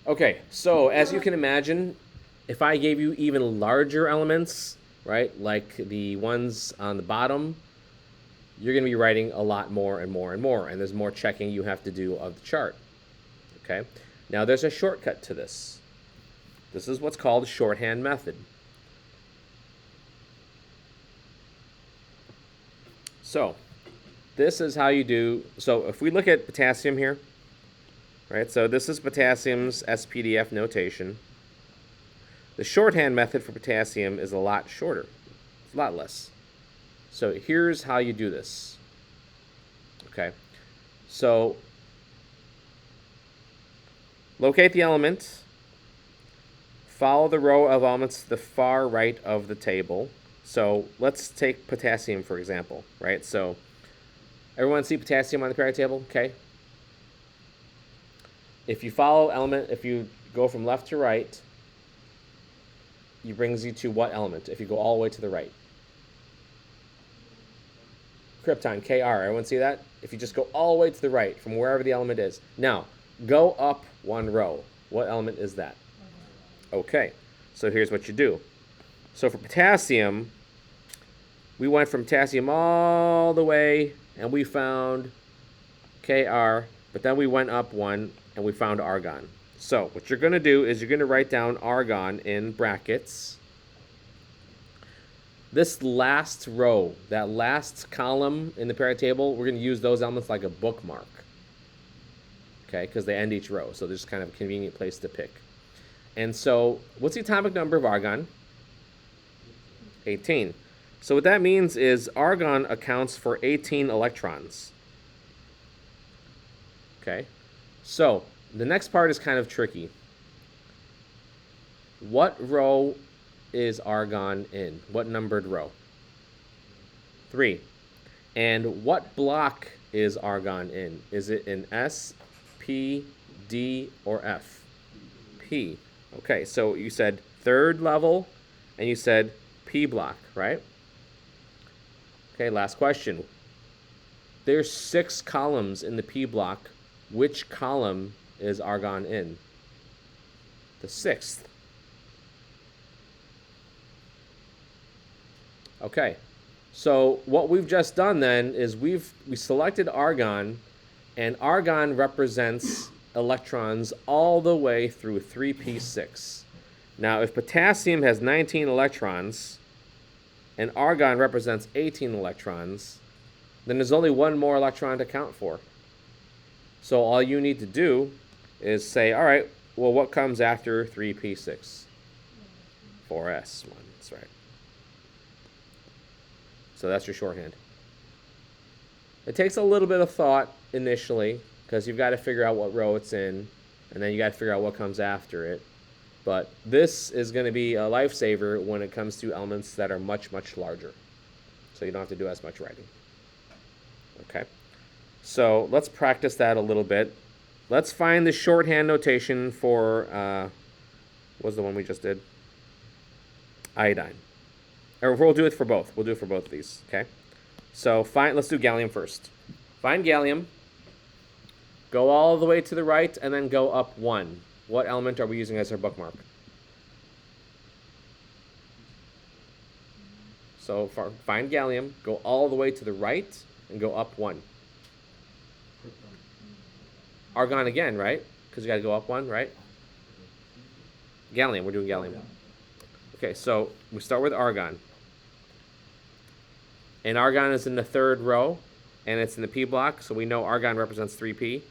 Okay, so as you can imagine, if I gave you even larger elements, right, like the ones on the bottom, you're going to be writing a lot more and more and more, and there's more checking you have to do of the chart. Okay, now there's a shortcut to this. This is what's called shorthand method. So this is how you do. So if we look at potassium here, right? So this is potassium's SPDF notation. The shorthand method for potassium is a lot shorter. It's a lot less. So here's how you do this. Okay. So locate the element. Follow the row of elements to the far right of the table. So let's take potassium, for example, right? So everyone see potassium on the periodic table? Okay. If you follow element, if you go from left to right, it brings you to what element? If you go all the way to the right. Krypton, Kr. Everyone see that? If you just go all the way to the right from wherever the element is. Now, go up one row. What element is that? Okay, so here's what you do. So for potassium, we went from potassium all the way, and we found Kr, but then we went up one, and we found argon. So what you're going to do is you're going to write down argon in brackets. This last row, that last column in the periodic table, we're going to use those elements like a bookmark. Okay, because they end each row, so there's kind of a convenient place to pick. And so what's the atomic number of argon? 18. So what that means is argon accounts for 18 electrons. Okay, so the next part is kind of tricky. What row is argon in? What numbered row? 3. And what block is argon in? Is it in S, P, D, or F? P. Okay, so you said third level, and you said P block, right? Okay, last question. There's 6 columns in the P block. Which column is argon in? The 6th. Okay, so what we've just done then is we selected argon, and argon represents electrons all the way through 3p6. Now, if potassium has 19 electrons and argon represents 18 electrons, then there's only one more electron to count for. So all you need to do is say, all right, well, what comes after 3p6? 4s1, that's right. So that's your shorthand. It takes a little bit of thought initially, because you've got to figure out what row it's in, and then you got to figure out what comes after it. But this is going to be a lifesaver when it comes to elements that are much, much larger. So you don't have to do as much writing. Okay. So let's practice that a little bit. Let's find the shorthand notation for, what was the one we just did? Iodine. Or we'll do it for both. We'll do it for both of these, okay? So let's do gallium first. Find gallium. Go all the way to the right, and then go up 1. What element are we using as our bookmark? So find gallium, go all the way to the right, and go up 1. Argon again, right? Because you got to go up 1, right? Gallium, we're doing gallium. Okay, so we start with argon. And argon is in the 3rd row, and it's in the P block, so we know argon represents 3p.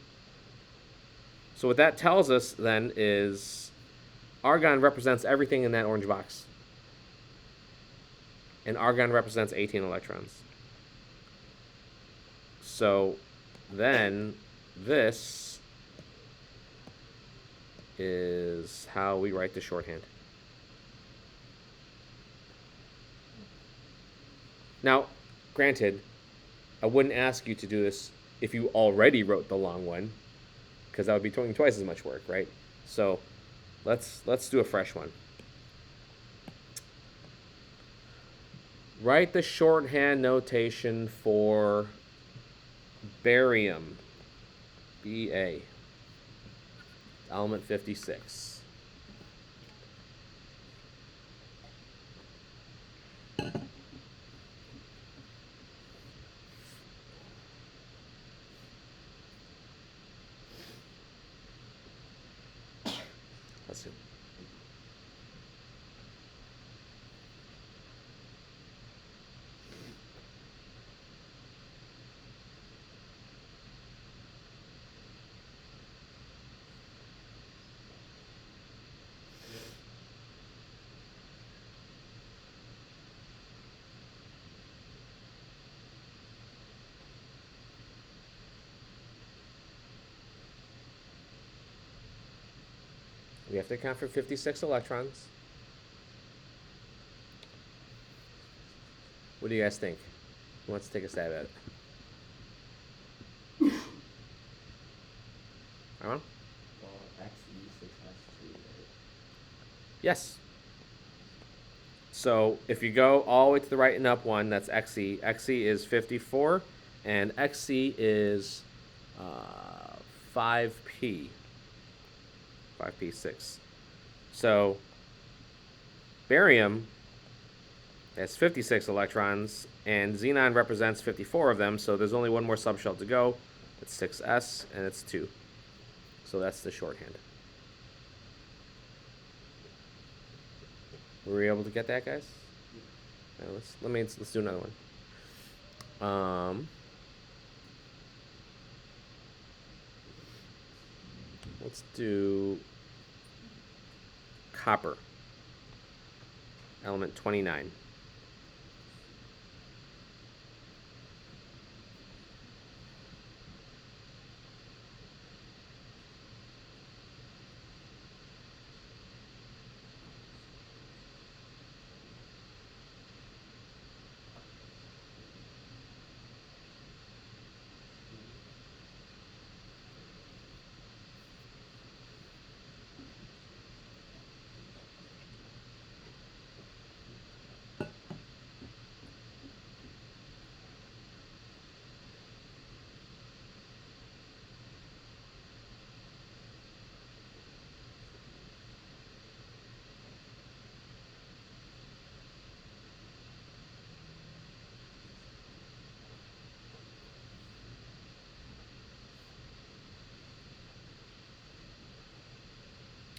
So what that tells us then is argon represents everything in that orange box. And argon represents 18 electrons. So then this is how we write the shorthand. Now, granted, I wouldn't ask you to do this if you already wrote the long one, because that would be doing twice as much work, right? So let's do a fresh one. Write the shorthand notation for barium, Ba. Element 56. Let's see. We have to account for 56 electrons. What do you guys think? Who wants to take a stab at it? Aaron? Well, XE6 has 2, right? Yes. So if you go all the way to the right and up one, that's XE. XE is 54, and XC is 5P. 5P6. So barium has 56 electrons, and xenon represents 54 of them, so there's only one more subshell to go. It's 6S, and it's 2. So that's the shorthand. Were we able to get that, guys? Yeah, let's do another one. Let's do copper. Element 29.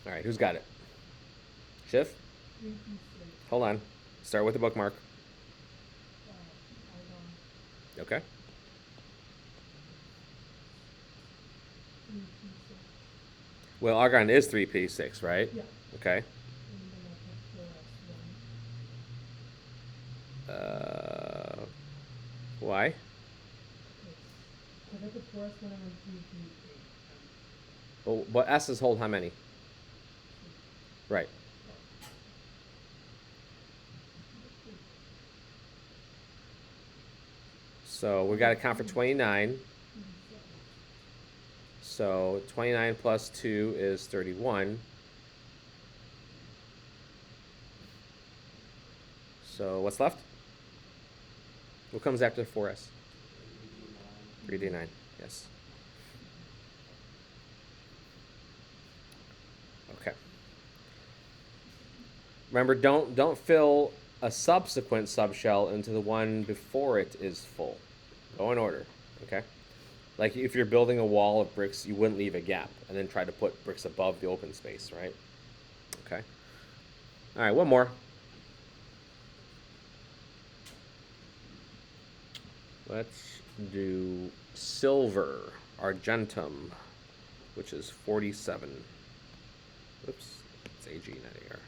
All right, who's got it? Shiv? Hold on. Start with the bookmark. Okay. Well, argon is 3p6, right? Yeah. Okay. Why? I got the 4s when I went 3p8. Well, but S's hold how many? Right. So we got to count for 29. So 29 plus 2 is 31. So what's left? What comes after 4s? 3d9. Yes. Okay. Remember, don't fill a subsequent subshell into the one before it is full. Go in order. Okay. Like if you're building a wall of bricks, you wouldn't leave a gap and then try to put bricks above the open space, right? Okay. All right, one more. Let's do silver, argentum, which is 47. Oops, it's AG, not AR.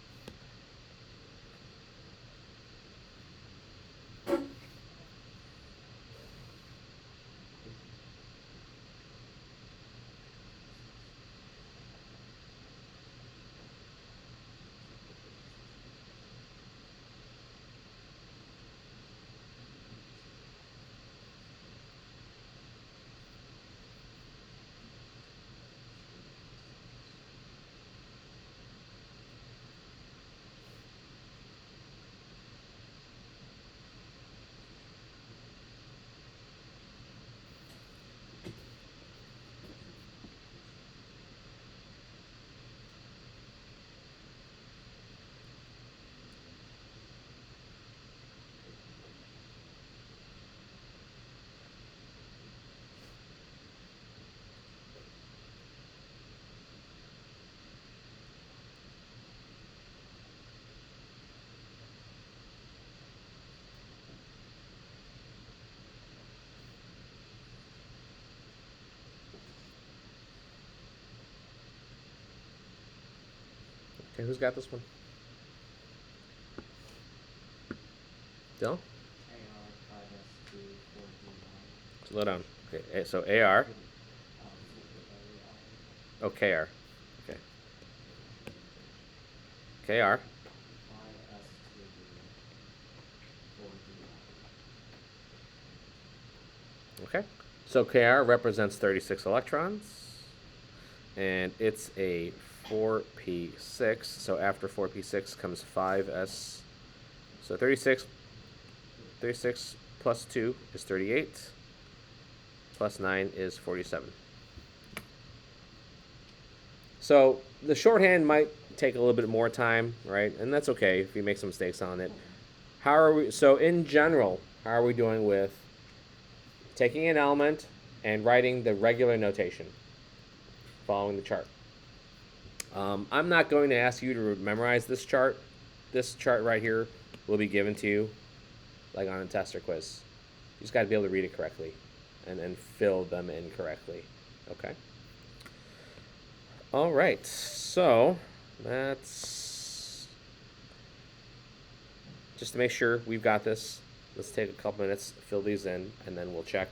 Okay, who's got this one? Dylan? AR 5S2 4D9. Slow down. Okay, so AR. AI. Oh, KR. Okay. KR. 5S2 4D9. Okay. So KR represents 36 electrons. And it's a 4p6. So after 4p6 comes 5s. So 36 plus 2 is 38. Plus 9 is 47. So the shorthand might take a little bit more time, right? And that's okay if you make some mistakes on it. How are we? So in general, how are we doing with taking an element and writing the regular notation, following the chart? I'm not going to ask you to memorize this chart. This chart right here will be given to you, like on a test or quiz. You just got to be able to read it correctly, and fill them in correctly. Okay. All right. So that's just to make sure we've got this. Let's take a couple minutes, fill these in, and then we'll check